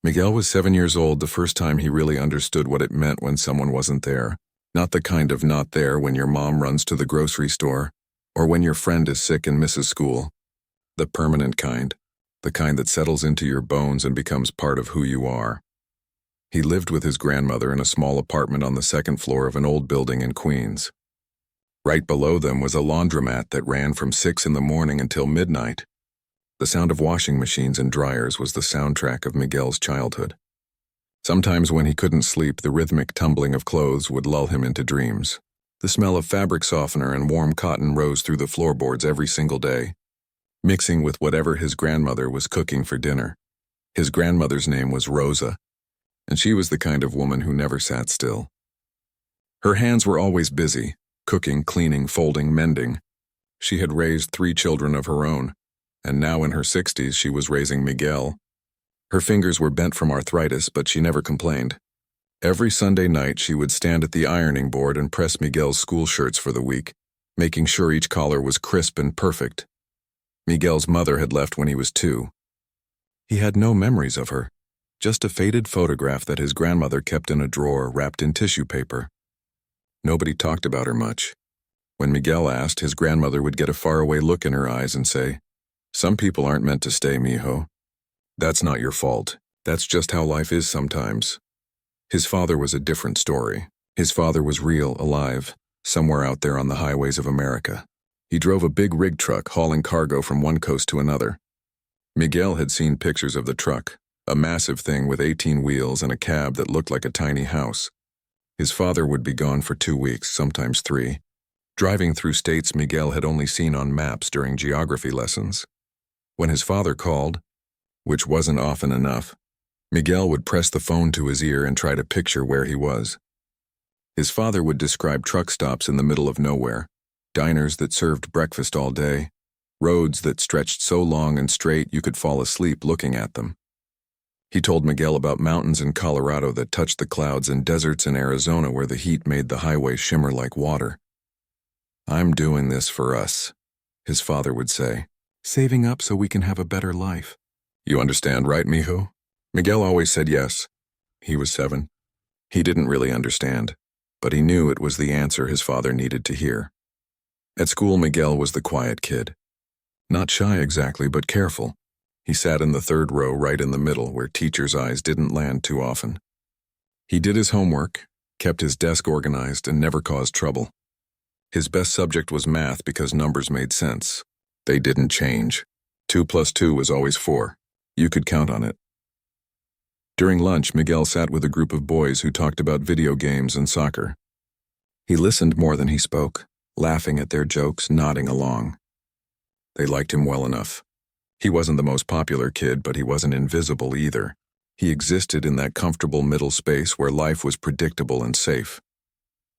Miguel was 7 years old the first time he really understood what it meant when someone wasn't there. Not the kind of not there when your mom runs to the grocery store, or when your friend is sick and misses school. The permanent kind. The kind that settles into your bones and becomes part of who you are. He lived with his grandmother in a small apartment on the second floor of an old building in Queens. Right below them was a laundromat that ran from 6 in the morning until midnight. The sound of washing machines and dryers was the soundtrack of Miguel's childhood. Sometimes when he couldn't sleep, the rhythmic tumbling of clothes would lull him into dreams. The smell of fabric softener and warm cotton rose through the floorboards every single day, mixing with whatever his grandmother was cooking for dinner. His grandmother's name was Rosa, and she was the kind of woman who never sat still. Her hands were always busy, cooking, cleaning, folding, mending. She had raised 3 children of her own, and now in her 60s she was raising Miguel. Her fingers were bent from arthritis, but she never complained. Every Sunday night she would stand at the ironing board and press Miguel's school shirts for the week, making sure each collar was crisp and perfect. Miguel's mother had left when he was 2. He had no memories of her, just a faded photograph that his grandmother kept in a drawer wrapped in tissue paper. Nobody talked about her much. When Miguel asked, his grandmother would get a faraway look in her eyes and say, "Some people aren't meant to stay, mijo. That's not your fault. That's just how life is sometimes." His father was a different story. His father was real, alive, somewhere out there on the highways of America. He drove a big rig truck hauling cargo from one coast to another. Miguel had seen pictures of the truck, a massive thing with 18 wheels and a cab that looked like a tiny house. His father would be gone for 2 weeks, sometimes 3, driving through states Miguel had only seen on maps during geography lessons. When his father called, which wasn't often enough, Miguel would press the phone to his ear and try to picture where he was. His father would describe truck stops in the middle of nowhere, diners that served breakfast all day, roads that stretched so long and straight you could fall asleep looking at them. He told Miguel about mountains in Colorado that touched the clouds and deserts in Arizona where the heat made the highway shimmer like water. "I'm doing this for us," his father would say, "saving up so we can have a better life. You understand, right, mijo?" Miguel always said yes. He was 7. He didn't really understand, but he knew it was the answer his father needed to hear. At school, Miguel was the quiet kid. Not shy exactly, but careful. He sat in the 3rd row right in the middle where teachers' eyes didn't land too often. He did his homework, kept his desk organized, and never caused trouble. His best subject was math because numbers made sense. They didn't change. 2 plus 2 was always 4. You could count on it. During lunch, Miguel sat with a group of boys who talked about video games and soccer. He listened more than he spoke, laughing at their jokes, nodding along. They liked him well enough. He wasn't the most popular kid, but he wasn't invisible either. He existed in that comfortable middle space where life was predictable and safe.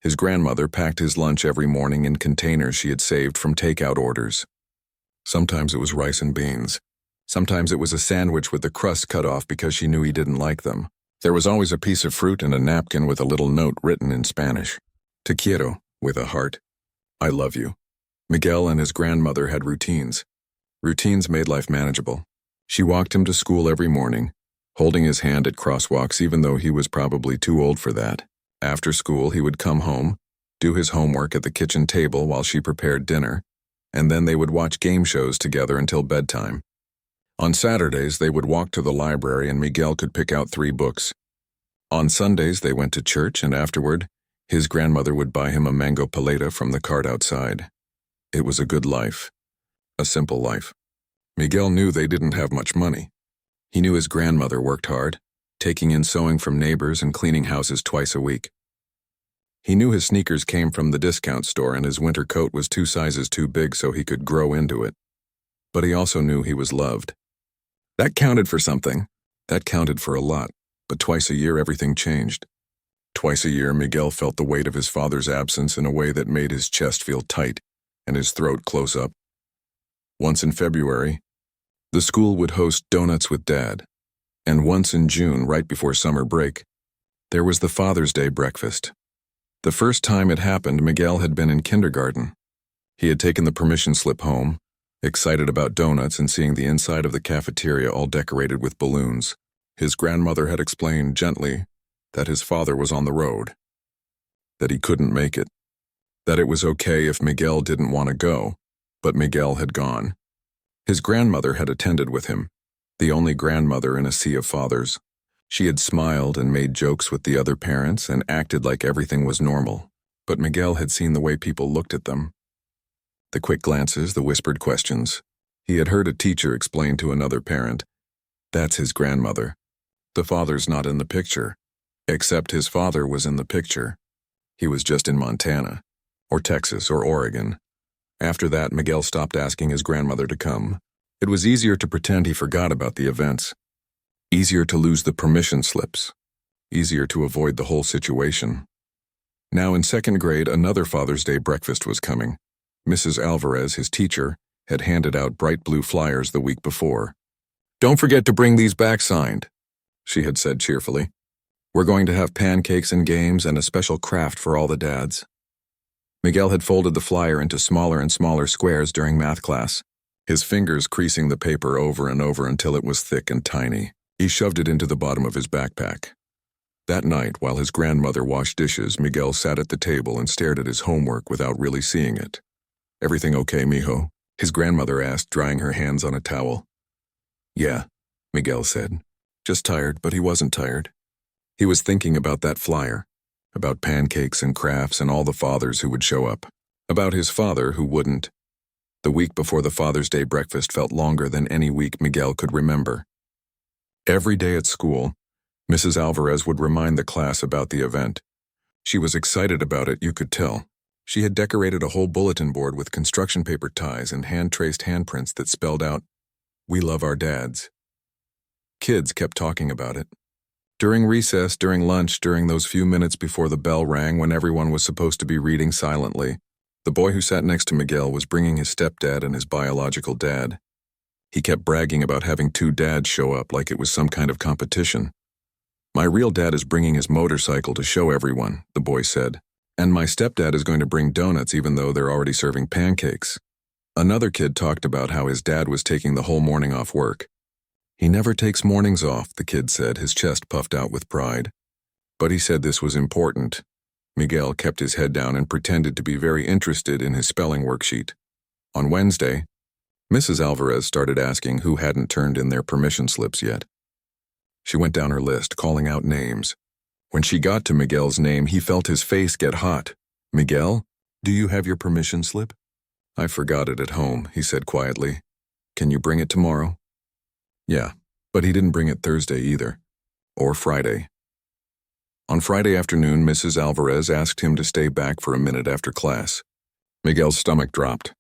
His grandmother packed his lunch every morning in containers she had saved from takeout orders. Sometimes it was rice and beans. Sometimes it was a sandwich with the crust cut off because she knew he didn't like them. There was always a piece of fruit and a napkin with a little note written in Spanish. "Te quiero," with a heart. "I love you." Miguel and his grandmother had routines. Routines made life manageable. She walked him to school every morning, holding his hand at crosswalks even though he was probably too old for that. After school, he would come home, do his homework at the kitchen table while she prepared dinner, and then they would watch game shows together until bedtime. On Saturdays, they would walk to the library and Miguel could pick out 3 books. On Sundays, they went to church, and afterward, his grandmother would buy him a mango paleta from the cart outside. It was a good life. A simple life. Miguel knew they didn't have much money. He knew his grandmother worked hard, taking in sewing from neighbors and cleaning houses twice a week. He knew his sneakers came from the discount store and his winter coat was 2 sizes too big so he could grow into it. But he also knew he was loved. That counted for something. That counted for a lot. But twice a year, everything changed. Twice a year, Miguel felt the weight of his father's absence in a way that made his chest feel tight and his throat close up. Once in February, the school would host Donuts with Dad, and once in June, right before summer break, there was the Father's Day breakfast. The first time it happened, Miguel had been in kindergarten. He had taken the permission slip home, excited about donuts and seeing the inside of the cafeteria all decorated with balloons. His grandmother had explained gently that his father was on the road, that he couldn't make it, that it was okay if Miguel didn't want to go, but Miguel had gone. His grandmother had attended with him, the only grandmother in a sea of fathers. She had smiled and made jokes with the other parents and acted like everything was normal, but Miguel had seen the way people looked at them. The quick glances, the whispered questions. He had heard a teacher explain to another parent, "That's his grandmother. The father's not in the picture." Except his father was in the picture. He was just in Montana, or Texas, or Oregon. After that, Miguel stopped asking his grandmother to come. It was easier to pretend he forgot about the events. Easier to lose the permission slips. Easier to avoid the whole situation. Now in second grade, another Father's Day breakfast was coming. Mrs. Alvarez, his teacher, had handed out bright blue flyers the week before. "Don't forget to bring these back signed," she had said cheerfully. "We're going to have pancakes and games and a special craft for all the dads." Miguel had folded the flyer into smaller and smaller squares during math class, his fingers creasing the paper over and over until it was thick and tiny. He shoved it into the bottom of his backpack. That night, while his grandmother washed dishes, Miguel sat at the table and stared at his homework without really seeing it. "Everything okay, mijo?" his grandmother asked, drying her hands on a towel. "Yeah," Miguel said. Just tired, but he wasn't tired. He was thinking about that flyer, about pancakes and crafts and all the fathers who would show up, about his father who wouldn't. The week before the Father's Day breakfast felt longer than any week Miguel could remember. Every day at school, Mrs. Alvarez would remind the class about the event. She was excited about it, you could tell. She had decorated a whole bulletin board with construction paper ties and hand-traced handprints that spelled out, "We love our dads." Kids kept talking about it. During recess, during lunch, during those few minutes before the bell rang when everyone was supposed to be reading silently, the boy who sat next to Miguel was bringing his stepdad and his biological dad. He kept bragging about having two dads show up like it was some kind of competition. "My real dad is bringing his motorcycle to show everyone," the boy said. "And my stepdad is going to bring donuts even though they're already serving pancakes." Another kid talked about how his dad was taking the whole morning off work. "He never takes mornings off," the kid said, his chest puffed out with pride. But he said this was important. Miguel kept his head down and pretended to be very interested in his spelling worksheet. On Wednesday, Mrs. Alvarez started asking who hadn't turned in their permission slips yet. She went down her list, calling out names. When she got to Miguel's name, he felt his face get hot. "Miguel, do you have your permission slip?" "I forgot it at home," he said quietly. "Can you bring it tomorrow?" Yeah, but he didn't bring it Thursday either. Or Friday. On Friday afternoon, Mrs. Alvarez asked him to stay back for a minute after class. Miguel's stomach dropped.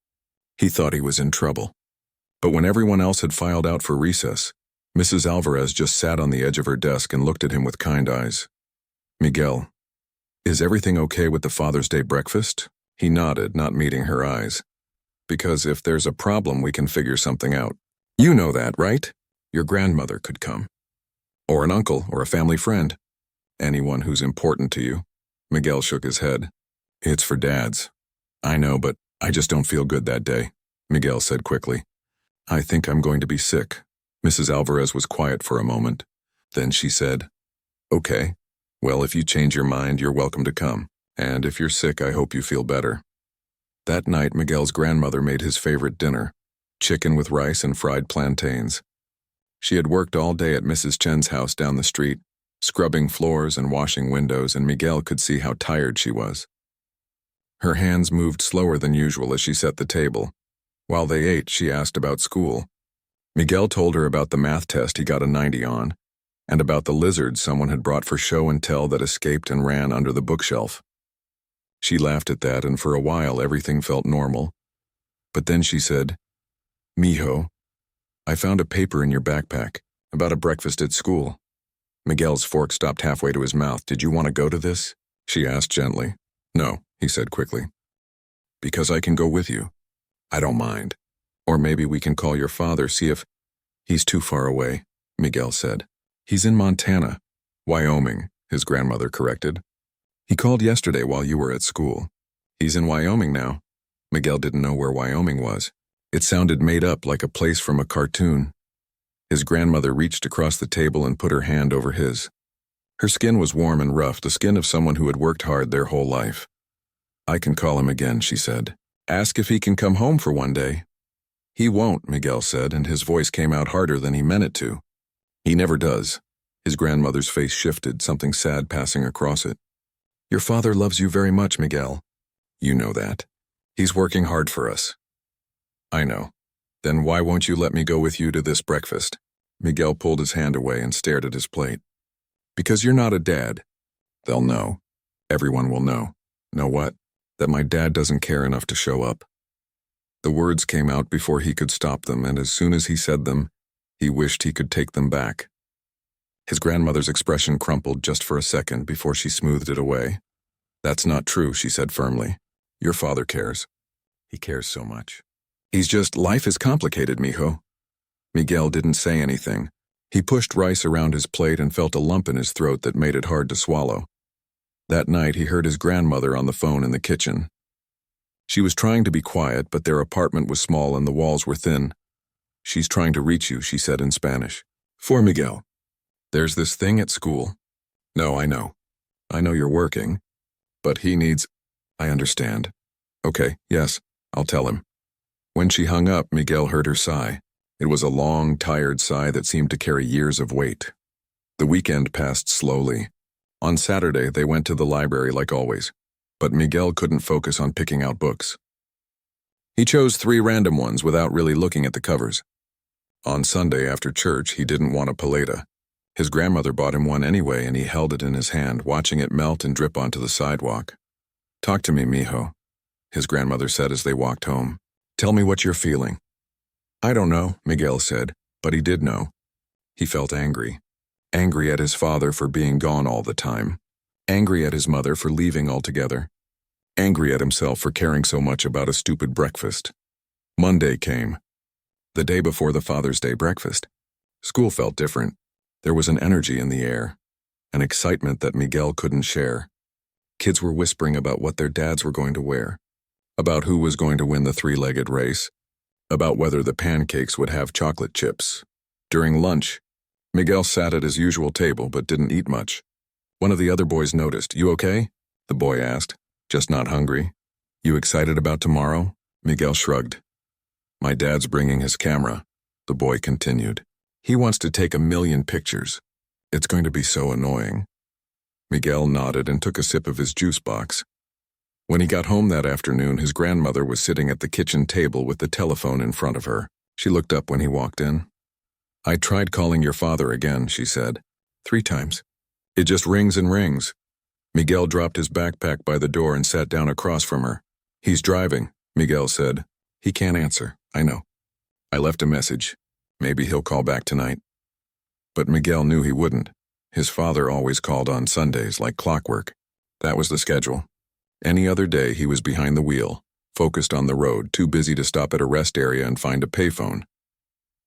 He thought he was in trouble. But when everyone else had filed out for recess, Mrs. Alvarez just sat on the edge of her desk and looked at him with kind eyes. "Miguel, is everything okay with the Father's Day breakfast?" He nodded, not meeting her eyes. "Because if there's a problem, we can figure something out. You know that, right? Your grandmother could come. Or an uncle, or a family friend. Anyone who's important to you." Miguel shook his head. "It's for dads. I know, but I just don't feel good that day," Miguel said quickly. "I think I'm going to be sick." Mrs. Alvarez was quiet for a moment. Then she said, "Okay, well, if you change your mind, you're welcome to come. And if you're sick, I hope you feel better." That night, Miguel's grandmother made his favorite dinner, chicken with rice and fried plantains. She had worked all day at Mrs. Chen's house down the street, scrubbing floors and washing windows, and Miguel could see how tired she was. Her hands moved slower than usual as she set the table. While they ate, she asked about school. Miguel told her about the math test he got a 90 on, and about the lizard someone had brought for show and tell that escaped and ran under the bookshelf. She laughed at that, and for a while everything felt normal. But then she said, "Mijo, I found a paper in your backpack about a breakfast at school." Miguel's fork stopped halfway to his mouth. "Did you want to go to this?" she asked gently. "No," he said quickly. "Because I can go with you." "I don't mind. Or maybe we can call your father, see if—" "He's too far away," Miguel said. "He's in Montana." "Wyoming," his grandmother corrected. "He called yesterday while you were at school." "He's in Wyoming now." Miguel didn't know where Wyoming was. It sounded made up, like a place from a cartoon. His grandmother reached across the table and put her hand over his. Her skin was warm and rough, the skin of someone who had worked hard their whole life. "I can call him again," she said. "Ask if he can come home for one day." "He won't," Miguel said, and his voice came out harder than he meant it to. "He never does." His grandmother's face shifted, something sad passing across it. "Your father loves you very much, Miguel. You know that. He's working hard for us." "I know. Then why won't you let me go with you to this breakfast?" Miguel pulled his hand away and stared at his plate. "Because you're not a dad. They'll know. Everyone will know." "Know what?" "That my dad doesn't care enough to show up." The words came out before he could stop them, and as soon as he said them, he wished he could take them back. His grandmother's expression crumpled just for a second before she smoothed it away. "That's not true," she said firmly. "Your father cares. He cares so much. He's just, life is complicated, mijo." Miguel didn't say anything. He pushed rice around his plate and felt a lump in his throat that made it hard to swallow. That night, he heard his grandmother on the phone in the kitchen. She was trying to be quiet, but their apartment was small and the walls were thin. "She's trying to reach you," she said in Spanish. "For Miguel. There's this thing at school." "No, I know. I know you're working. But he needs—" "I understand." "Okay, yes, I'll tell him." When she hung up, Miguel heard her sigh. It was a long, tired sigh that seemed to carry years of weight. The weekend passed slowly. On Saturday, they went to the library like always, but Miguel couldn't focus on picking out books. He chose 3 random ones without really looking at the covers. On Sunday after church, he didn't want a paleta. His grandmother bought him one anyway, and he held it in his hand, watching it melt and drip onto the sidewalk. "Talk to me, mijo," his grandmother said as they walked home. "Tell me what you're feeling." "I don't know," Miguel said, but he did know. He felt angry. Angry at his father for being gone all the time. Angry at his mother for leaving altogether. Angry at himself for caring so much about a stupid breakfast. Monday came. The day before the Father's Day breakfast. School felt different. There was an energy in the air. An excitement that Miguel couldn't share. Kids were whispering about what their dads were going to wear. About who was going to win the 3-legged race. About whether the pancakes would have chocolate chips. During lunch, Miguel sat at his usual table but didn't eat much. One of the other boys noticed. "You okay?" the boy asked. "Just not hungry." "You excited about tomorrow?" Miguel shrugged. "My dad's bringing his camera," the boy continued. "He wants to take 1,000,000 pictures. It's going to be so annoying." Miguel nodded and took a sip of his juice box. When he got home that afternoon, his grandmother was sitting at the kitchen table with the telephone in front of her. She looked up when he walked in. "I tried calling your father again," she said. 3 times. It just rings and rings." Miguel dropped his backpack by the door and sat down across from her. "He's driving," Miguel said. "He can't answer, I know. I left a message. Maybe he'll call back tonight." But Miguel knew he wouldn't. His father always called on Sundays like clockwork. That was the schedule. Any other day he was behind the wheel, focused on the road, too busy to stop at a rest area and find a payphone.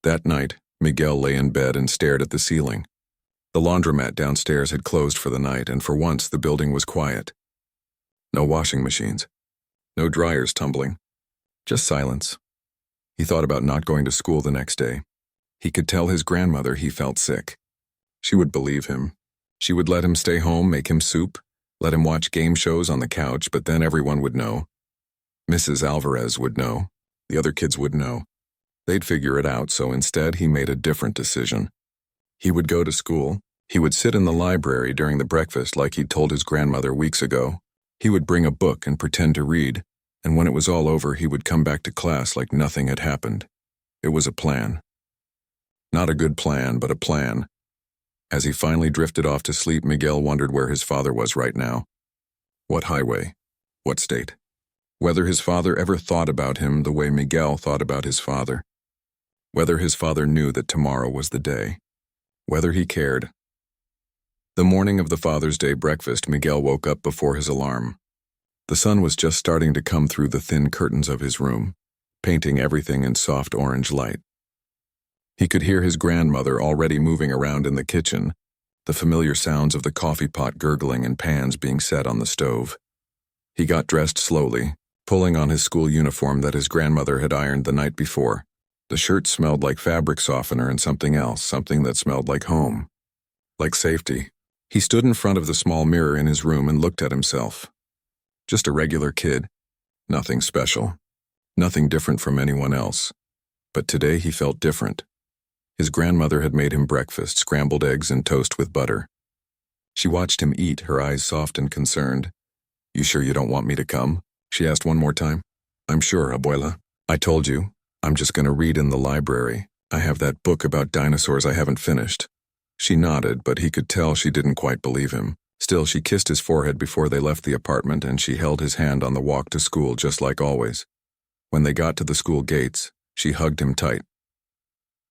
That night, Miguel lay in bed and stared at the ceiling. The laundromat downstairs had closed for the night, and for once the building was quiet. No washing machines. No dryers tumbling. Just silence. He thought about not going to school the next day. He could tell his grandmother he felt sick. She would believe him. She would let him stay home, make him soup, let him watch game shows on the couch, but then everyone would know. Mrs. Alvarez would know. The other kids would know. They'd figure it out, so instead he made a different decision. He would go to school. He would sit in the library during the breakfast like he'd told his grandmother weeks ago. He would bring a book and pretend to read, and when it was all over, he would come back to class like nothing had happened. It was a plan. Not a good plan, but a plan. As he finally drifted off to sleep, Miguel wondered where his father was right now. What highway? What state? Whether his father ever thought about him the way Miguel thought about his father. Whether his father knew that tomorrow was the day. Whether he cared. The morning of the Father's Day breakfast, Miguel woke up before his alarm. The sun was just starting to come through the thin curtains of his room, painting everything in soft orange light. He could hear his grandmother already moving around in the kitchen, the familiar sounds of the coffee pot gurgling and pans being set on the stove. He got dressed slowly, pulling on his school uniform that his grandmother had ironed the night before. The shirt smelled like fabric softener and something else, something that smelled like home, like safety. He stood in front of the small mirror in his room and looked at himself. Just a regular kid. Nothing special. Nothing different from anyone else. But today he felt different. His grandmother had made him breakfast, scrambled eggs and toast with butter. She watched him eat, her eyes soft and concerned. "You sure you don't want me to come?" she asked one more time. "I'm sure, abuela. I told you. I'm just going to read in the library. I have that book about dinosaurs I haven't finished." She nodded, but he could tell she didn't quite believe him. Still, she kissed his forehead before they left the apartment, and she held his hand on the walk to school just like always. When they got to the school gates, she hugged him tight.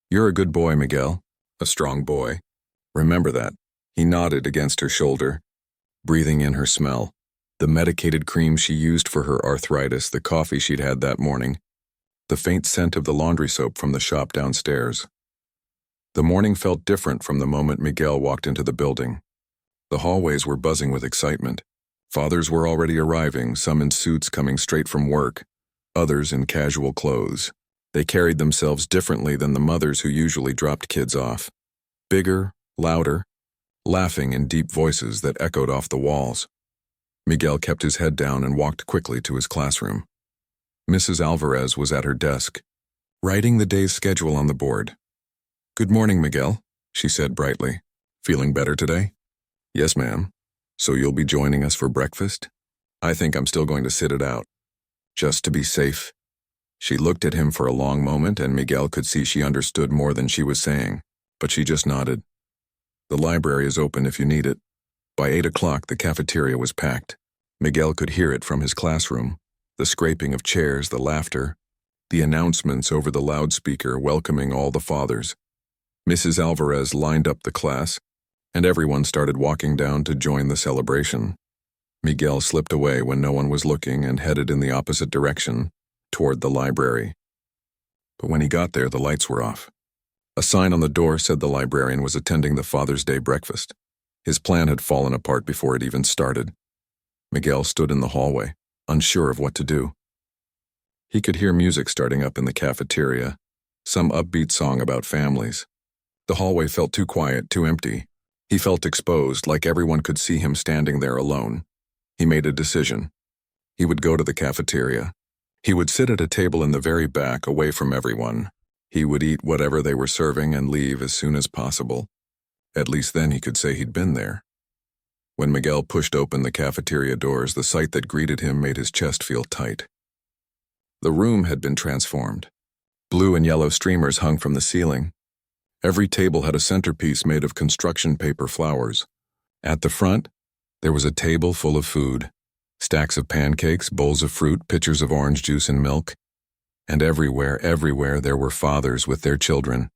"You're a good boy, Miguel. A strong boy. Remember that." He nodded against her shoulder, breathing in her smell. The medicated cream she used for her arthritis, the coffee she'd had that morning, the faint scent of the laundry soap from the shop downstairs. The morning felt different from the moment Miguel walked into the building. The hallways were buzzing with excitement. Fathers were already arriving, some in suits coming straight from work, others in casual clothes. They carried themselves differently than the mothers who usually dropped kids off. Bigger, louder, laughing in deep voices that echoed off the walls. Miguel kept his head down and walked quickly to his classroom. Mrs. Alvarez was at her desk, writing the day's schedule on the board. "Good morning, Miguel," she said brightly. "Feeling better today?" "Yes, ma'am. So you'll be joining us for breakfast?" "I think I'm still going to sit it out, just to be safe." She looked at him for a long moment, and Miguel could see she understood more than she was saying, but she just nodded. "The library is open if you need it." By 8 o'clock, the cafeteria was packed. Miguel could hear it from his classroom, the scraping of chairs, the laughter, the announcements over the loudspeaker welcoming all the fathers. Mrs. Alvarez lined up the class, and everyone started walking down to join the celebration. Miguel slipped away when no one was looking and headed in the opposite direction, toward the library. But when he got there, the lights were off. A sign on the door said the librarian was attending the Father's Day breakfast. His plan had fallen apart before it even started. Miguel stood in the hallway, unsure of what to do. He could hear music starting up in the cafeteria, some upbeat song about families. The hallway felt too quiet, too empty. He felt exposed, like everyone could see him standing there alone. He made a decision. He would go to the cafeteria. He would sit at a table in the very back, away from everyone. He would eat whatever they were serving and leave as soon as possible. At least then he could say he'd been there. When Miguel pushed open the cafeteria doors, the sight that greeted him made his chest feel tight. The room had been transformed. Blue and yellow streamers hung from the ceiling. Every table had a centerpiece made of construction paper flowers. At the front, there was a table full of food, stacks of pancakes, bowls of fruit, pitchers of orange juice and milk. And everywhere, there were fathers with their children.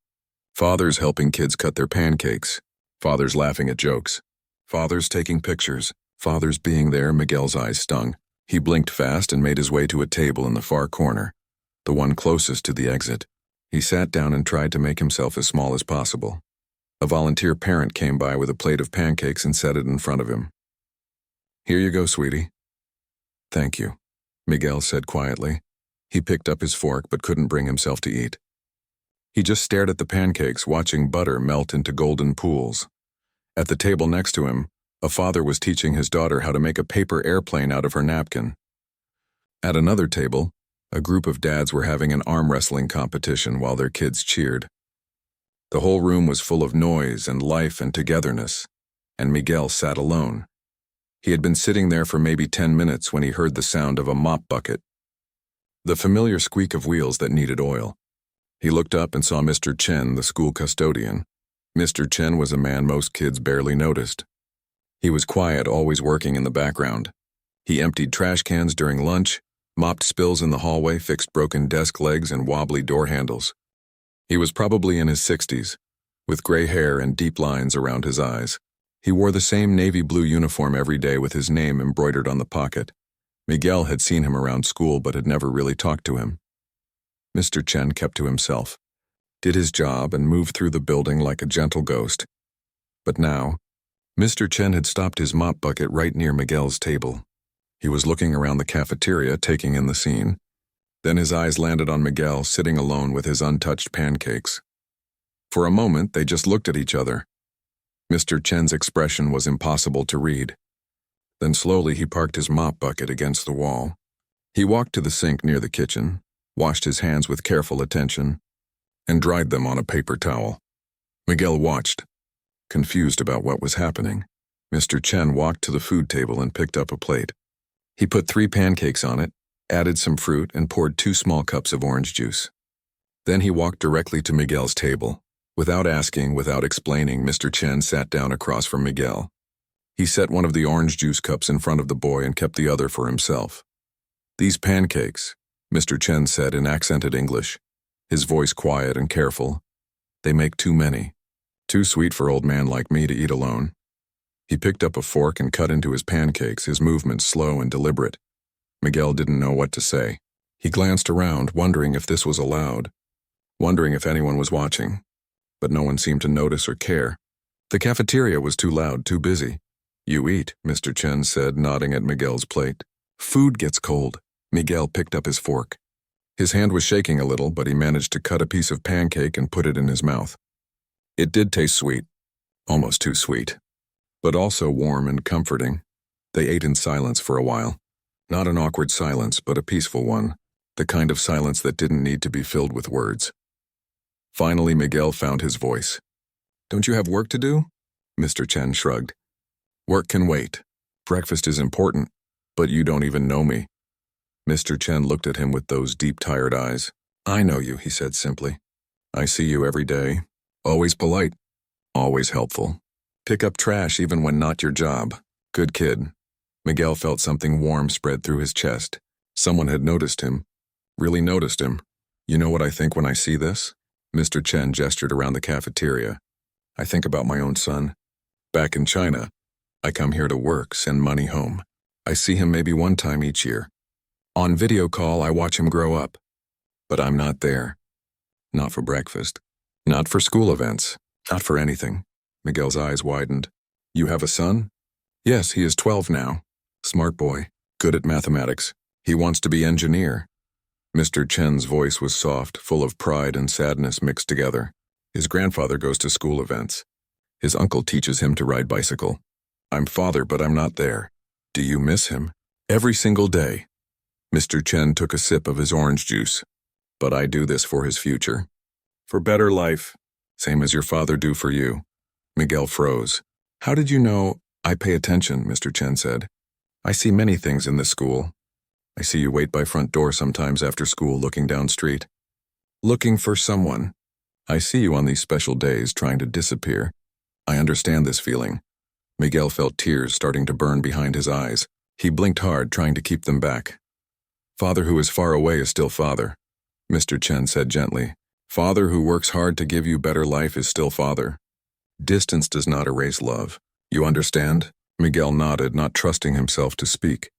Fathers helping kids cut their pancakes. Fathers laughing at jokes. Fathers taking pictures. Fathers being there. Miguel's eyes stung. He blinked fast and made his way to a table in the far corner, the one closest to the exit. He sat down and tried to make himself as small as possible. A volunteer parent came by with a plate of pancakes and set it in front of him. "Here you go, sweetie." "Thank you," Miguel said quietly. He picked up his fork but couldn't bring himself to eat. He just stared at the pancakes, watching butter melt into golden pools. At the table next to him, a father was teaching his daughter how to make a paper airplane out of her napkin. At another table, a group of dads were having an arm wrestling competition while their kids cheered. The whole room was full of noise and life and togetherness, and Miguel sat alone. He had been sitting there for maybe 10 minutes when he heard the sound of a mop bucket, the familiar squeak of wheels that needed oil. He looked up and saw Mr. Chen, the school custodian. Mr. Chen was a man most kids barely noticed. He was quiet, always working in the background. He emptied trash cans during lunch, mopped spills in the hallway, fixed broken desk legs and wobbly door handles. He was probably in his 60s, with gray hair and deep lines around his eyes. He wore the same navy blue uniform every day with his name embroidered on the pocket. Miguel had seen him around school but had never really talked to him. Mr. Chen kept to himself, did his job and moved through the building like a gentle ghost. But now, Mr. Chen had stopped his mop bucket right near Miguel's table. He was looking around the cafeteria, taking in the scene. Then his eyes landed on Miguel sitting alone with his untouched pancakes. For a moment, they just looked at each other. Mr. Chen's expression was impossible to read. Then slowly he parked his mop bucket against the wall. He walked to the sink near the kitchen, washed his hands with careful attention, and dried them on a paper towel. Miguel watched, confused about what was happening. Mr. Chen walked to the food table and picked up a plate. He put 3 pancakes on it, added some fruit, and poured 2 small cups of orange juice. Then he walked directly to Miguel's table. Without asking, without explaining, Mr. Chen sat down across from Miguel. He set one of the orange juice cups in front of the boy and kept the other for himself. "These pancakes," Mr. Chen said in accented English, his voice quiet and careful, "they make too many. Too sweet for old man like me to eat alone." He picked up a fork and cut into his pancakes, his movements slow and deliberate. Miguel didn't know what to say. He glanced around, wondering if this was allowed, wondering if anyone was watching. But no one seemed to notice or care. The cafeteria was too loud, too busy. "You eat," Mr. Chen said, nodding at Miguel's plate. "Food gets cold." Miguel picked up his fork. His hand was shaking a little, but he managed to cut a piece of pancake and put it in his mouth. It did taste sweet, almost too sweet, but also warm and comforting. They ate in silence for a while. Not an awkward silence, but a peaceful one, the kind of silence that didn't need to be filled with words. Finally, Miguel found his voice. "Don't you have work to do?" Mr. Chen shrugged. "Work can wait. Breakfast is important, but you don't even know me." Mr. Chen looked at him with those deep, tired eyes. "I know you," he said simply. "I see you every day. Always polite. Always helpful. Pick up trash even when not your job. Good kid." Miguel felt something warm spread through his chest. Someone had noticed him. Really noticed him. "You know what I think when I see this?" Mr. Chen gestured around the cafeteria. "I think about my own son. Back in China, I come here to work, send money home. I see him maybe one time each year. On video call, I watch him grow up. But I'm not there. Not for breakfast. Not for school events. Not for anything." Miguel's eyes widened. "You have a son?" "Yes, he is 12 now. Smart boy. Good at mathematics. He wants to be engineer." Mr. Chen's voice was soft, full of pride and sadness mixed together. "His grandfather goes to school events. His uncle teaches him to ride bicycle. I'm father, but I'm not there. Do you miss him?" "Every single day." Mr. Chen took a sip of his orange juice. "But I do this for his future. For better life. Same as your father do for you." Miguel froze. "How did you know?" "I pay attention," Mr. Chen said. "I see many things in this school. I see you wait by front door sometimes after school looking down street. Looking for someone. I see you on these special days trying to disappear. I understand this feeling." Miguel felt tears starting to burn behind his eyes. He blinked hard, trying to keep them back. "Father who is far away is still father," Mr. Chen said gently. "Father who works hard to give you better life is still father. Distance does not erase love. You understand?" Miguel nodded, not trusting himself to speak.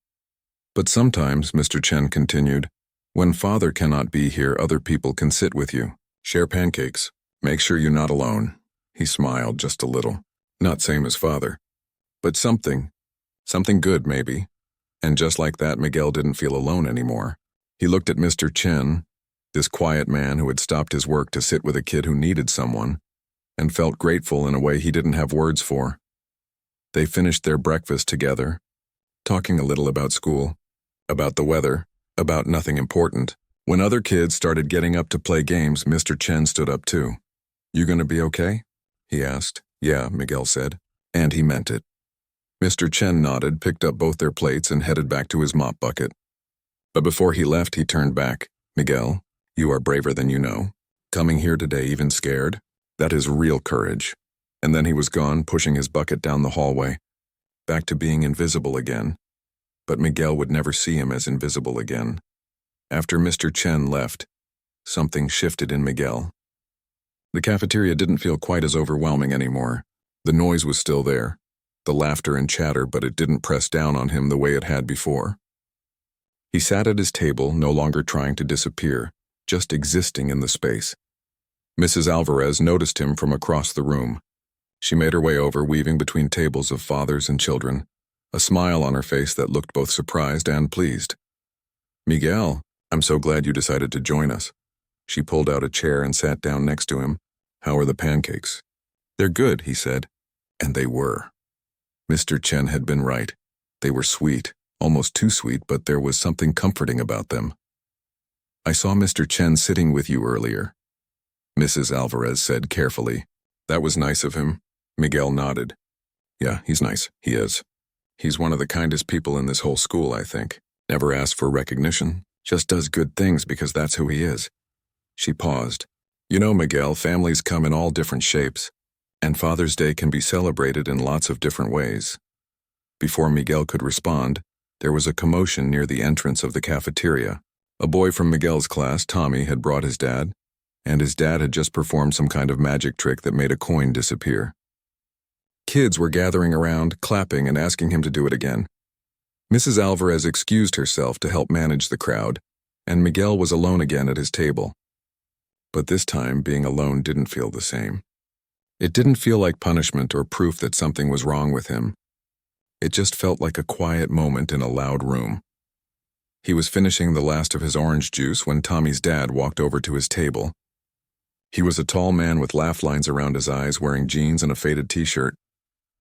"But sometimes," Mr. Chen continued, "when father cannot be here, other people can sit with you. Share pancakes. Make sure you're not alone." He smiled just a little. "Not same as father. But something good maybe." And just like that, Miguel didn't feel alone anymore. He looked at Mr. Chen, this quiet man who had stopped his work to sit with a kid who needed someone, and felt grateful in a way he didn't have words for. They finished their breakfast together, talking a little about school, about the weather, about nothing important. When other kids started getting up to play games, Mr. Chen stood up too. "You gonna be okay?" he asked. "Yeah," Miguel said. And he meant it. Mr. Chen nodded, picked up both their plates, and headed back to his mop bucket. But before he left, he turned back. "Miguel, you are braver than you know. Coming here today even scared? That is real courage." And then he was gone, pushing his bucket down the hallway, back to being invisible again. But Miguel would never see him as invisible again. After Mr. Chen left, something shifted in Miguel. The cafeteria didn't feel quite as overwhelming anymore. The noise was still there, the laughter and chatter, but it didn't press down on him the way it had before. He sat at his table, no longer trying to disappear, just existing in the space. Mrs. Alvarez noticed him from across the room. She made her way over, weaving between tables of fathers and children, a smile on her face that looked both surprised and pleased. "Miguel, I'm so glad you decided to join us. She pulled out a chair and sat down next to him. How are the pancakes? They're good, he said. And they were. Mr. Chen had been right. They were sweet, almost too sweet, but there was something comforting about them. I saw Mr. Chen sitting with you earlier, Mrs. Alvarez said carefully. That was nice of him. Miguel nodded. Yeah, he's nice. He is. He's one of the kindest people in this whole school, I think. Never asks for recognition, just does good things because that's who he is. She paused. You know, Miguel, families come in all different shapes, and Father's Day can be celebrated in lots of different ways. Before Miguel could respond, there was a commotion near the entrance of the cafeteria. A boy from Miguel's class, Tommy, had brought his dad, and his dad had just performed some kind of magic trick that made a coin disappear. Kids were gathering around, clapping and asking him to do it again. Mrs. Alvarez excused herself to help manage the crowd, and Miguel was alone again at his table. But this time, being alone didn't feel the same. It didn't feel like punishment or proof that something was wrong with him. It just felt like a quiet moment in a loud room. He was finishing the last of his orange juice when Tommy's dad walked over to his table. He was a tall man with laugh lines around his eyes, wearing jeans and a faded t-shirt.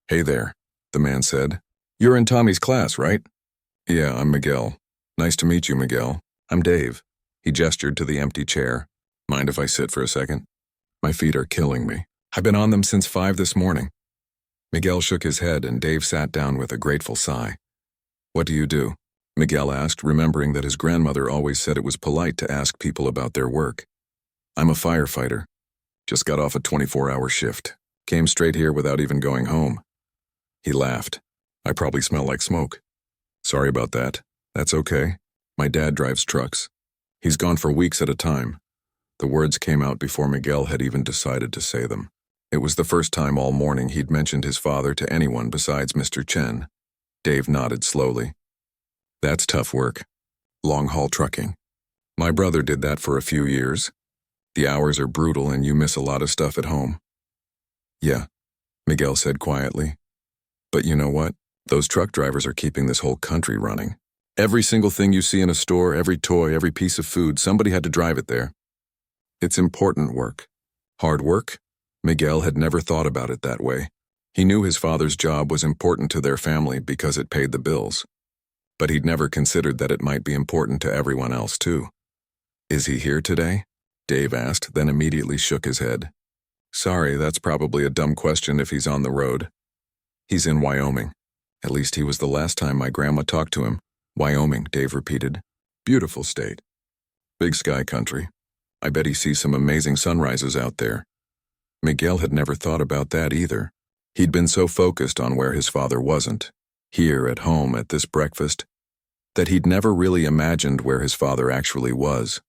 Hey there, the man said. You're in Tommy's class, right? Yeah, I'm Miguel. Nice to meet you, Miguel. I'm Dave. He gestured to the empty chair. Mind if I sit for a second? My feet are killing me. I've been on them since 5 this morning. Miguel shook his head and Dave sat down with a grateful sigh. What do you do? Miguel asked, remembering that his grandmother always said it was polite to ask people about their work. I'm a firefighter. Just got off a 24-hour shift. Came straight here without even going home. He laughed. I probably smell like smoke. Sorry about that. That's okay. My dad drives trucks. He's gone for weeks at a time. The words came out before Miguel had even decided to say them. It was the first time all morning he'd mentioned his father to anyone besides Mr. Chen. Dave nodded slowly. That's tough work. Long-haul trucking. My brother did that for a few years. The hours are brutal and you miss a lot of stuff at home. Yeah, Miguel said quietly. But you know what? Those truck drivers are keeping this whole country running. Every single thing you see in a store, every toy, every piece of food, somebody had to drive it there. It's important work. Hard work? Miguel had never thought about it that way. He knew his father's job was important to their family because it paid the bills. But he'd never considered that it might be important to everyone else too. Is he here today? Dave asked, then immediately shook his head. Sorry, that's probably a dumb question if he's on the road. He's in Wyoming. At least he was the last time my grandma talked to him. Wyoming, Dave repeated. Beautiful state. Big sky country. I bet he sees some amazing sunrises out there. Miguel had never thought about that either. He'd been so focused on where his father wasn't, here at home at this breakfast, that he'd never really imagined where his father actually was.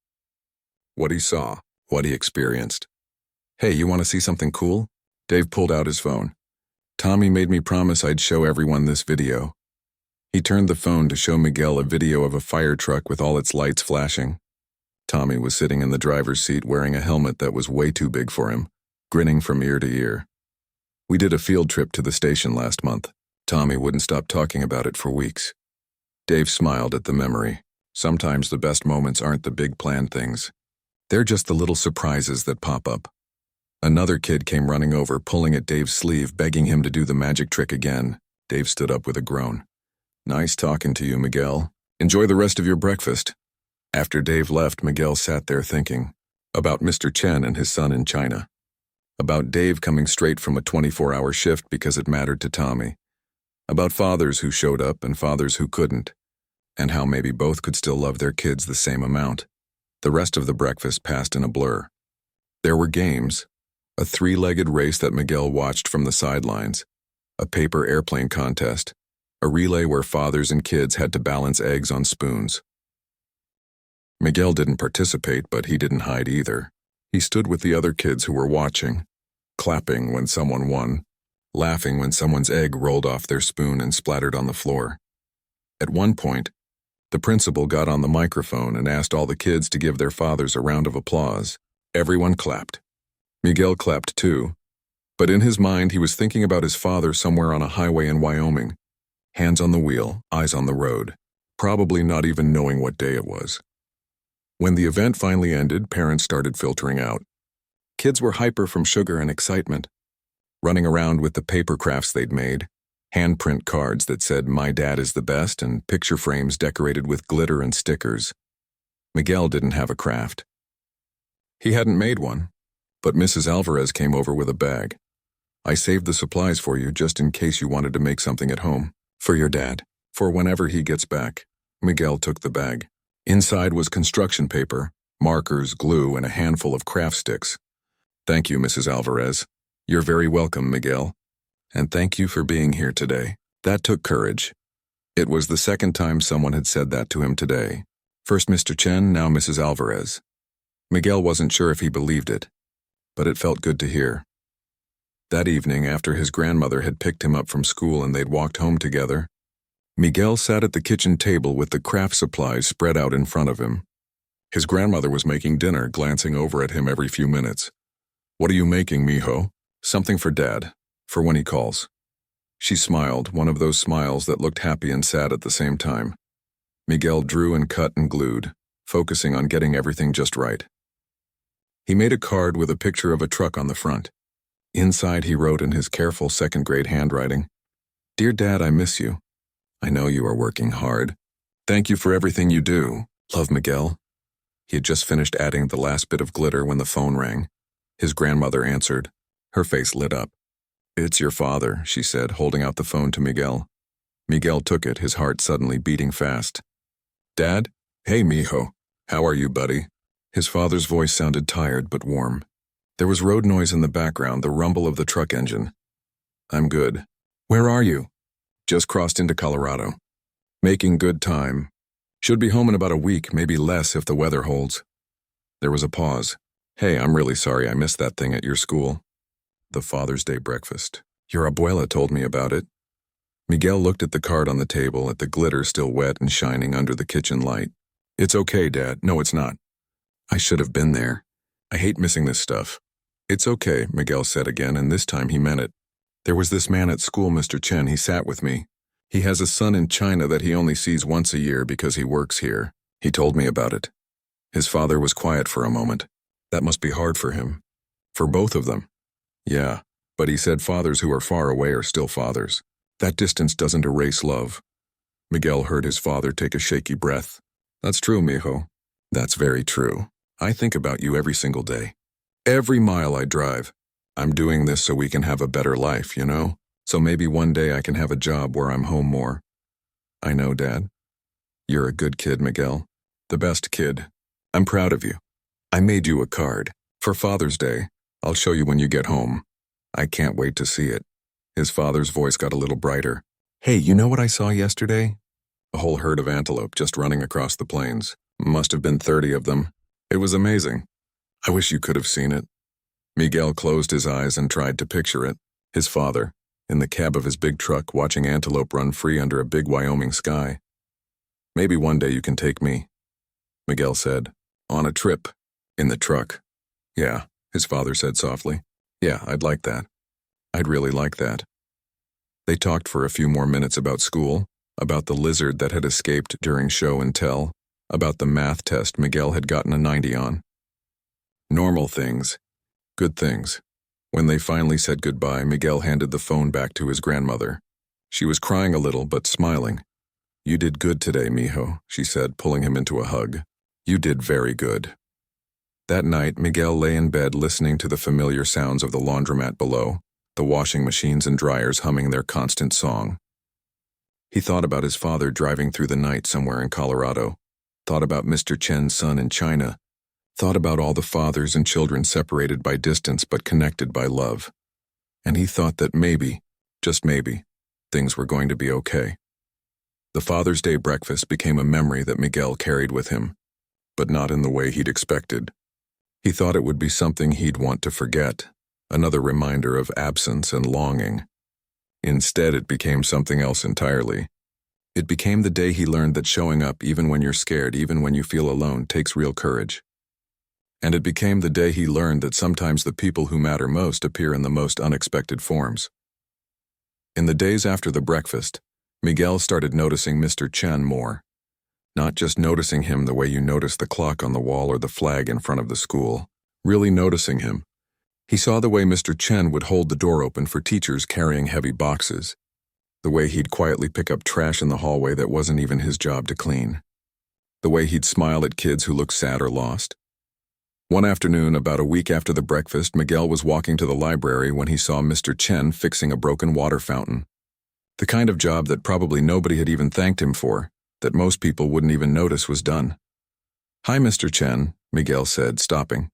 What he saw, what he experienced. Hey, you want to see something cool? Dave pulled out his phone. Tommy made me promise I'd show everyone this video. He turned the phone to show Miguel a video of a fire truck with all its lights flashing. Tommy was sitting in the driver's seat wearing a helmet that was way too big for him, grinning from ear to ear. We did a field trip to the station last month. Tommy wouldn't stop talking about it for weeks. Dave smiled at the memory. Sometimes the best moments aren't the big planned things. They're just the little surprises that pop up. Another kid came running over, pulling at Dave's sleeve, begging him to do the magic trick again. Dave stood up with a groan. Nice talking to you, Miguel. Enjoy the rest of your breakfast. After Dave left, Miguel sat there thinking about Mr. Chen and his son in China. About Dave coming straight from a 24-hour shift because it mattered to Tommy. About fathers who showed up and fathers who couldn't, and how maybe both could still love their kids the same amount. The rest of the breakfast passed in a blur. There were games, a 3-legged race that Miguel watched from the sidelines, a paper airplane contest, a relay where fathers and kids had to balance eggs on spoons. Miguel didn't participate, but he didn't hide either. He stood with the other kids who were watching, clapping when someone won, laughing when someone's egg rolled off their spoon and splattered on the floor. At one point, the principal got on the microphone and asked all the kids to give their fathers a round of applause. Everyone clapped. Miguel clapped too, but in his mind he was thinking about his father somewhere on a highway in Wyoming, hands on the wheel, eyes on the road, probably not even knowing what day it was. When the event finally ended, parents started filtering out. Kids were hyper from sugar and excitement, running around with the paper crafts they'd made, handprint cards that said, "My dad is the best," and picture frames decorated with glitter and stickers. Miguel didn't have a craft. He hadn't made one, but Mrs. Alvarez came over with a bag. "I saved the supplies for you just in case you wanted to make something at home. For your dad. For whenever he gets back." Miguel took the bag. Inside was construction paper, markers, glue, and a handful of craft sticks. "Thank you, Mrs. Alvarez. You're very welcome, Miguel. And thank you for being here today." That took courage. It was the second time someone had said that to him today. First Mr. Chen, now Mrs. Alvarez. Miguel wasn't sure if he believed it, but it felt good to hear. That evening, after his grandmother had picked him up from school and they'd walked home together, Miguel sat at the kitchen table with the craft supplies spread out in front of him. His grandmother was making dinner, glancing over at him every few minutes. "What are you making, mijo?" "Something for Dad, for when he calls." She smiled, one of those smiles that looked happy and sad at the same time. Miguel drew and cut and glued, focusing on getting everything just right. He made a card with a picture of a truck on the front. Inside he wrote in his careful second-grade handwriting, "Dear Dad, I miss you. I know you are working hard. Thank you for everything you do. Love, Miguel." He had just finished adding the last bit of glitter when the phone rang. His grandmother answered. Her face lit up. "It's your father," she said, holding out the phone to Miguel. Miguel took it, his heart suddenly beating fast. "Dad? Hey, mijo. How are you, buddy?" His father's voice sounded tired but warm. There was road noise in the background, the rumble of the truck engine. "I'm good." "Where are you?" "Just crossed into Colorado. Making good time. Should be home in about a week, maybe less if the weather holds." There was a pause. "Hey, I'm really sorry I missed that thing at your school. The Father's Day breakfast. Your abuela told me about it." Miguel looked at the card on the table, at the glitter still wet and shining under the kitchen light. "It's okay, Dad. No, it's not. I should have been there. I hate missing this stuff." "It's okay," Miguel said again, and this time he meant it. "There was this man at school, Mr. Chen, he sat with me. He has a son in China that he only sees once a year because he works here. He told me about it." His father was quiet for a moment. "That must be hard for him. For both of them." "Yeah, but he said fathers who are far away are still fathers. That distance doesn't erase love." Miguel heard his father take a shaky breath. "That's true, mijo. That's very true. I think about you every single day. Every mile I drive. I'm doing this so we can have a better life, you know? So maybe one day I can have a job where I'm home more." "I know, Dad. You're a good kid, Miguel. The best kid. I'm proud of you. I made you a card. For Father's Day. I'll show you when you get home. I can't wait to see it." His father's voice got a little brighter. "Hey, you know what I saw yesterday? A whole herd of antelope just running across the plains. Must have been 30 of them. It was amazing. I wish you could have seen it." Miguel closed his eyes and tried to picture it. His father, in the cab of his big truck, watching antelope run free under a big Wyoming sky. "Maybe one day you can take me," Miguel said. "On a trip. In the truck." "Yeah," his father said softly. "Yeah, I'd like that. I'd really like that." They talked for a few more minutes about school, about the lizard that had escaped during show and tell, about the math test Miguel had gotten a 90 on. Normal things. Good things. When they finally said goodbye, Miguel handed the phone back to his grandmother. She was crying a little, but smiling. "You did good today, mijo," she said, pulling him into a hug. "You did very good." That night, Miguel lay in bed listening to the familiar sounds of the laundromat below, the washing machines and dryers humming their constant song. He thought about his father driving through the night somewhere in Colorado, thought about Mr. Chen's son in China, thought about all the fathers and children separated by distance but connected by love. And he thought that maybe, just maybe, things were going to be okay. The Father's Day breakfast became a memory that Miguel carried with him, but not in the way he'd expected. He thought it would be something he'd want to forget, another reminder of absence and longing. Instead, it became something else entirely. It became the day he learned that showing up even when you're scared, even when you feel alone, takes real courage. And it became the day he learned that sometimes the people who matter most appear in the most unexpected forms. In the days after the breakfast, Miguel started noticing Mr. Chen more. Not just noticing him the way you notice the clock on the wall or the flag in front of the school. Really noticing him. He saw the way Mr. Chen would hold the door open for teachers carrying heavy boxes. The way he'd quietly pick up trash in the hallway that wasn't even his job to clean. The way he'd smile at kids who looked sad or lost. One afternoon, about a week after the breakfast, Miguel was walking to the library when he saw Mr. Chen fixing a broken water fountain. The kind of job that probably nobody had even thanked him for, that most people wouldn't even notice was done. "Hi, Mr. Chen," Miguel said, stopping.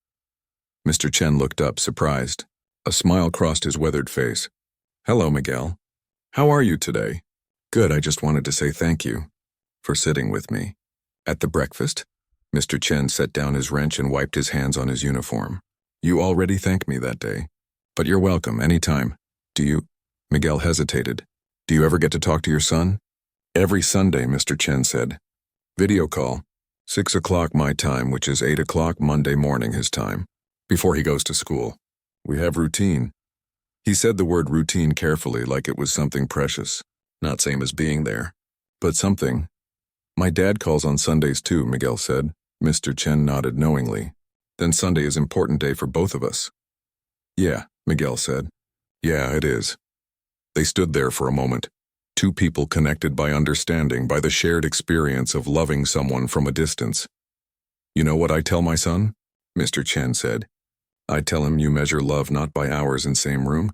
Mr. Chen looked up, surprised. A smile crossed his weathered face. "Hello, Miguel. How are you today?" "Good, I just wanted to say thank you for sitting with me." "At the breakfast?" Mr. Chen set down his wrench and wiped his hands on his uniform. "You already thanked me that day. But you're welcome, anytime. Do you?" Miguel hesitated. "Do you ever get to talk to your son?" "Every Sunday," Mr. Chen said. "Video call. 6 o'clock my time, which is 8 o'clock Monday morning his time, before he goes to school. We have routine." He said the word routine carefully, like it was something precious. Not same as being there, but something. "My dad calls on Sundays too," Miguel said. Mr. Chen nodded knowingly. "Then Sunday is an important day for both of us." "Yeah," Miguel said. "Yeah, it is." They stood there for a moment. Two people connected by understanding, by the shared experience of loving someone from a distance. "You know what I tell my son?" Mr. Chen said. "I tell him you measure love not by hours in same room.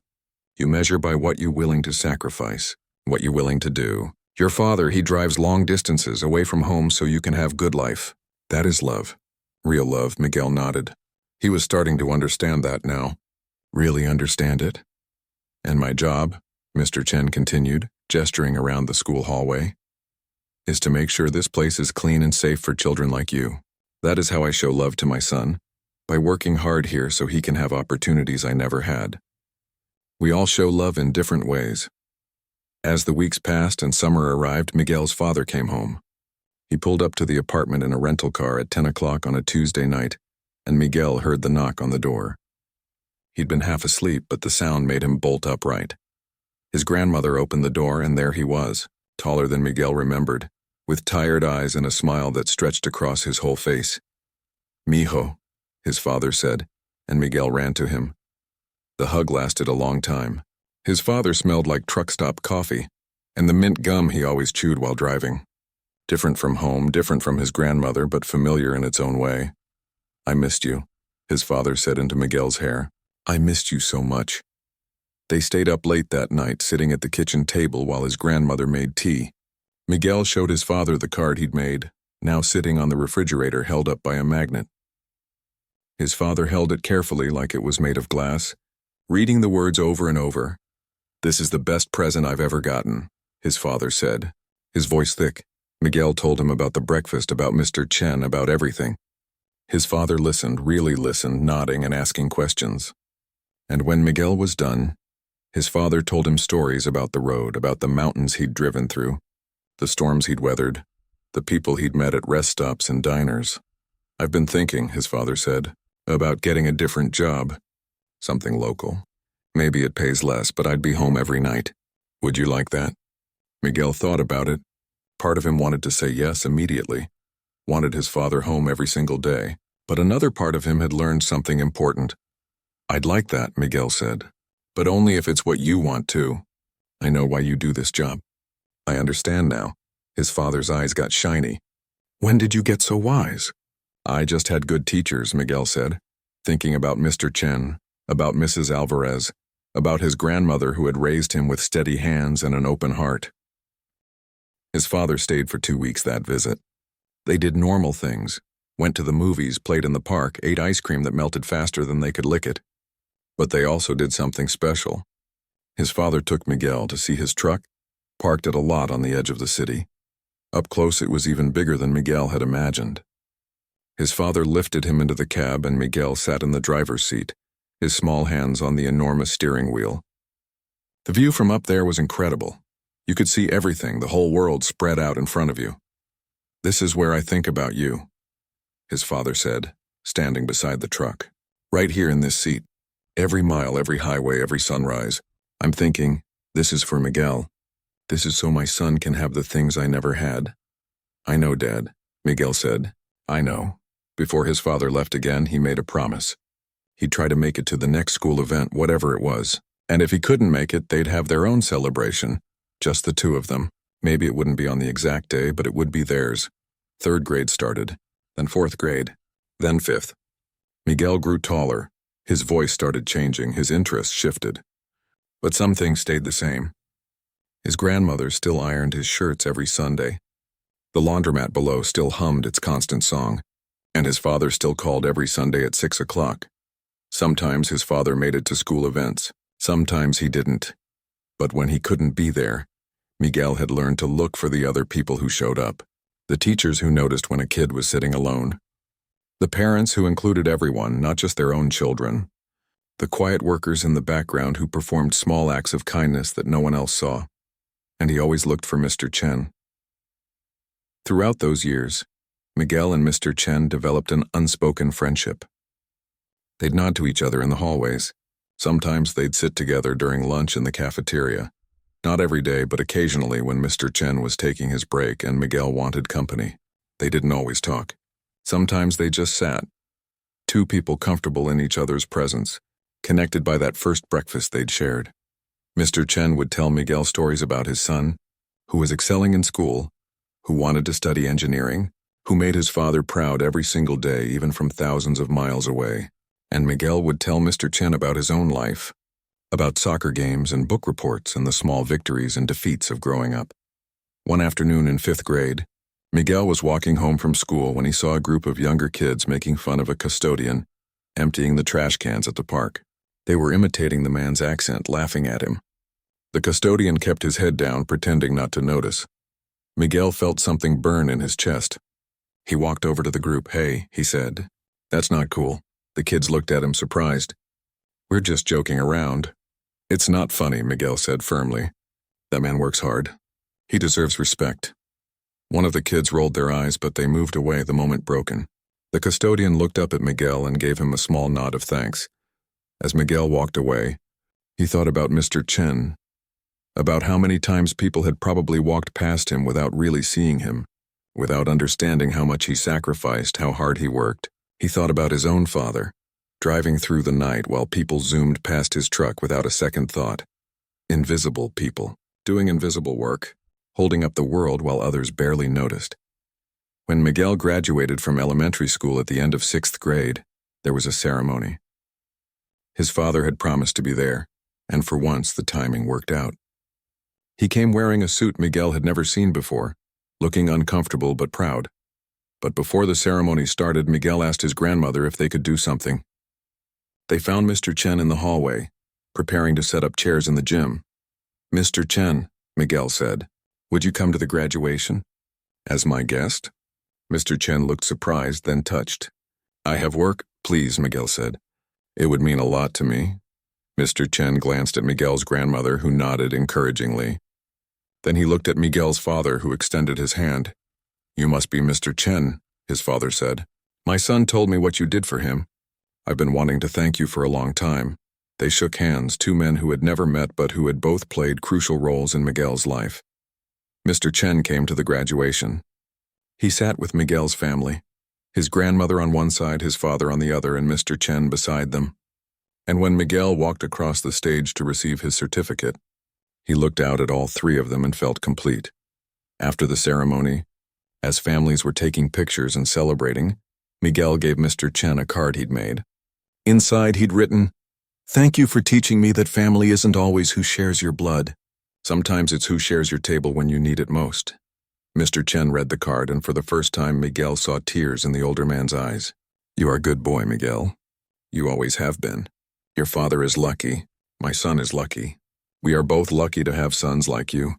You measure by what you're willing to sacrifice, what you're willing to do. Your father, he drives long distances away from home so you can have good life. That is love. Real love," Miguel nodded. He was starting to understand that now. "Really understand it?" "And my job," Mr. Chen continued, gesturing around the school hallway, "is to make sure this place is clean and safe for children like you. That is how I show love to my son, by working hard here so he can have opportunities I never had. We all show love in different ways." As the weeks passed and summer arrived, Miguel's father came home. He pulled up to the apartment in a rental car at 10 o'clock on a Tuesday night, and Miguel heard the knock on the door. He'd been half asleep, but the sound made him bolt upright. His grandmother opened the door, and there he was, taller than Miguel remembered, with tired eyes and a smile that stretched across his whole face. "Mijo," his father said, and Miguel ran to him. The hug lasted a long time. His father smelled like truck stop coffee, and the mint gum he always chewed while driving. Different from home, different from his grandmother, but familiar in its own way. "I missed you," his father said into Miguel's hair. "I missed you so much." They stayed up late that night, sitting at the kitchen table while his grandmother made tea. Miguel showed his father the card he'd made, now sitting on the refrigerator held up by a magnet. His father held it carefully like it was made of glass, reading the words over and over. "This is the best present I've ever gotten," his father said, his voice thick. Miguel told him about the breakfast, about Mr. Chen, about everything. His father listened, really listened, nodding and asking questions. And when Miguel was done, his father told him stories about the road, about the mountains he'd driven through, the storms he'd weathered, the people he'd met at rest stops and diners. "I've been thinking," his father said, "about getting a different job. Something local. Maybe it pays less, but I'd be home every night. Would you like that?" Miguel thought about it. Part of him wanted to say yes immediately, wanted his father home every single day, but another part of him had learned something important. "I'd like that," Miguel said, "but only if it's what you want too. I know why you do this job. I understand now." His father's eyes got shiny. "When did you get so wise?" "I just had good teachers," Miguel said, thinking about Mr. Chen, about Mrs. Alvarez, about his grandmother who had raised him with steady hands and an open heart. His father stayed for 2 weeks that visit. They did normal things, went to the movies, played in the park, ate ice cream that melted faster than they could lick it. But they also did something special. His father took Miguel to see his truck, parked at a lot on the edge of the city. Up close it was even bigger than Miguel had imagined. His father lifted him into the cab and Miguel sat in the driver's seat, his small hands on the enormous steering wheel. The view from up there was incredible. You could see everything, the whole world spread out in front of you. "This is where I think about you," his father said, standing beside the truck. "Right here in this seat. Every mile, every highway, every sunrise. I'm thinking, this is for Miguel. This is so my son can have the things I never had. "I know, Dad," Miguel said. "I know." Before his father left again, he made a promise. He'd try to make it to the next school event, whatever it was. And if he couldn't make it, they'd have their own celebration. Just the two of them. Maybe it wouldn't be on the exact day, but it would be theirs. Third grade started, then fourth grade, then fifth. Miguel grew taller. His voice started changing, his interests shifted. But some things stayed the same. His grandmother still ironed his shirts every Sunday. The laundromat below still hummed its constant song. And his father still called every Sunday at 6 o'clock. Sometimes his father made it to school events. Sometimes he didn't. But when he couldn't be there, Miguel had learned to look for the other people who showed up. The teachers who noticed when a kid was sitting alone. The parents who included everyone, not just their own children. The quiet workers in the background who performed small acts of kindness that no one else saw. And he always looked for Mr. Chen. Throughout those years, Miguel and Mr. Chen developed an unspoken friendship. They'd nod to each other in the hallways. Sometimes they'd sit together during lunch in the cafeteria. Not every day, but occasionally when Mr. Chen was taking his break and Miguel wanted company. They didn't always talk. Sometimes they just sat. Two people comfortable in each other's presence, connected by that first breakfast they'd shared. Mr. Chen would tell Miguel stories about his son, who was excelling in school, who wanted to study engineering, who made his father proud every single day, even from thousands of miles away. And Miguel would tell Mr. Chen about his own life, about soccer games and book reports and the small victories and defeats of growing up. One afternoon in fifth grade, Miguel was walking home from school when he saw a group of younger kids making fun of a custodian, emptying the trash cans at the park. They were imitating the man's accent, laughing at him. The custodian kept his head down, pretending not to notice. Miguel felt something burn in his chest. He walked over to the group. "Hey," he said. "That's not cool." The kids looked at him surprised. "We're just joking around." "It's not funny," Miguel said firmly. "That man works hard. He deserves respect." One of the kids rolled their eyes, but they moved away the moment broken. The custodian looked up at Miguel and gave him a small nod of thanks. As Miguel walked away, he thought about Mr. Chen, about how many times people had probably walked past him without really seeing him, without understanding how much he sacrificed, how hard he worked. He thought about his own father, driving through the night while people zoomed past his truck without a second thought. Invisible people, doing invisible work, holding up the world while others barely noticed. When Miguel graduated from elementary school at the end of sixth grade, there was a ceremony. His father had promised to be there, and for once the timing worked out. He came wearing a suit Miguel had never seen before, looking uncomfortable but proud. But before the ceremony started, Miguel asked his grandmother if they could do something. They found Mr. Chen in the hallway, preparing to set up chairs in the gym. "Mr. Chen," Miguel said, "would you come to the graduation?" "As my guest?" Mr. Chen looked surprised, then touched. "I have work, please," Miguel said. "It would mean a lot to me." Mr. Chen glanced at Miguel's grandmother, who nodded encouragingly. Then he looked at Miguel's father, who extended his hand. "You must be Mr. Chen," his father said. "My son told me what you did for him. I've been wanting to thank you for a long time." They shook hands, two men who had never met but who had both played crucial roles in Miguel's life. Mr. Chen came to the graduation. He sat with Miguel's family, his grandmother on one side, his father on the other, and Mr. Chen beside them. And when Miguel walked across the stage to receive his certificate, he looked out at all three of them and felt complete. After the ceremony, as families were taking pictures and celebrating, Miguel gave Mr. Chen a card he'd made. Inside he'd written, "Thank you for teaching me that family isn't always who shares your blood. Sometimes it's who shares your table when you need it most." Mr. Chen read the card, and for the first time Miguel saw tears in the older man's eyes. "You are a good boy, Miguel. You always have been. Your father is lucky. My son is lucky. We are both lucky to have sons like you."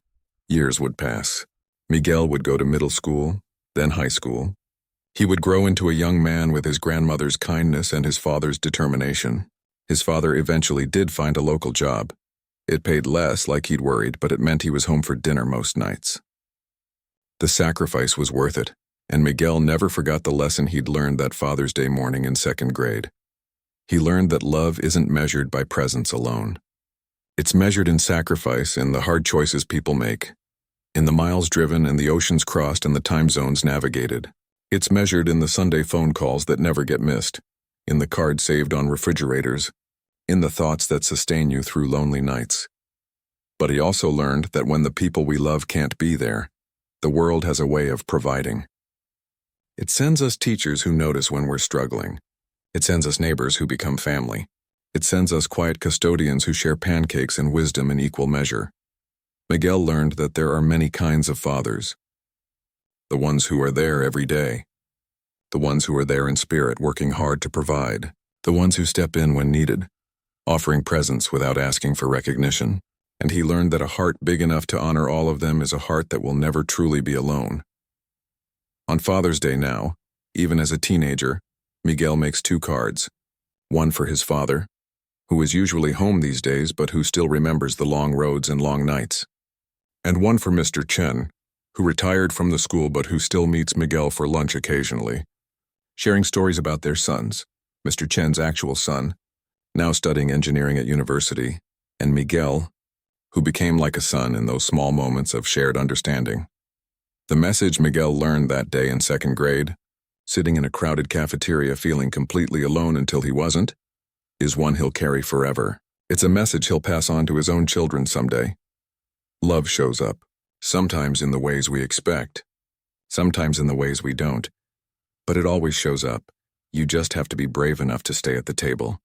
Years would pass. Miguel would go to middle school, then high school. He would grow into a young man with his grandmother's kindness and his father's determination. His father eventually did find a local job. It paid less, like he'd worried, but it meant he was home for dinner most nights. The sacrifice was worth it, and Miguel never forgot the lesson he'd learned that Father's Day morning in second grade. He learned that love isn't measured by presents alone. It's measured in sacrifice, in the hard choices people make, in the miles driven and the oceans crossed and the time zones navigated. It's measured in the Sunday phone calls that never get missed, in the cards saved on refrigerators, in the thoughts that sustain you through lonely nights. But he also learned that when the people we love can't be there, the world has a way of providing. It sends us teachers who notice when we're struggling. It sends us neighbors who become family. It sends us quiet custodians who share pancakes and wisdom in equal measure. Miguel learned that there are many kinds of fathers. The ones who are there every day. The ones who are there in spirit, working hard to provide. The ones who step in when needed, offering presents without asking for recognition. And he learned that a heart big enough to honor all of them is a heart that will never truly be alone. On Father's Day now, even as a teenager, Miguel makes 2 cards. One for his father, who is usually home these days but who still remembers the long roads and long nights. And one for Mr. Chen, who retired from the school but who still meets Miguel for lunch occasionally, sharing stories about their sons, Mr. Chen's actual son, now studying engineering at university, and Miguel, who became like a son in those small moments of shared understanding. The message Miguel learned that day in 2nd grade, sitting in a crowded cafeteria feeling completely alone until he wasn't, is one he'll carry forever. It's a message he'll pass on to his own children someday. Love shows up, sometimes in the ways we expect, sometimes in the ways we don't, but it always shows up. You just have to be brave enough to stay at the table.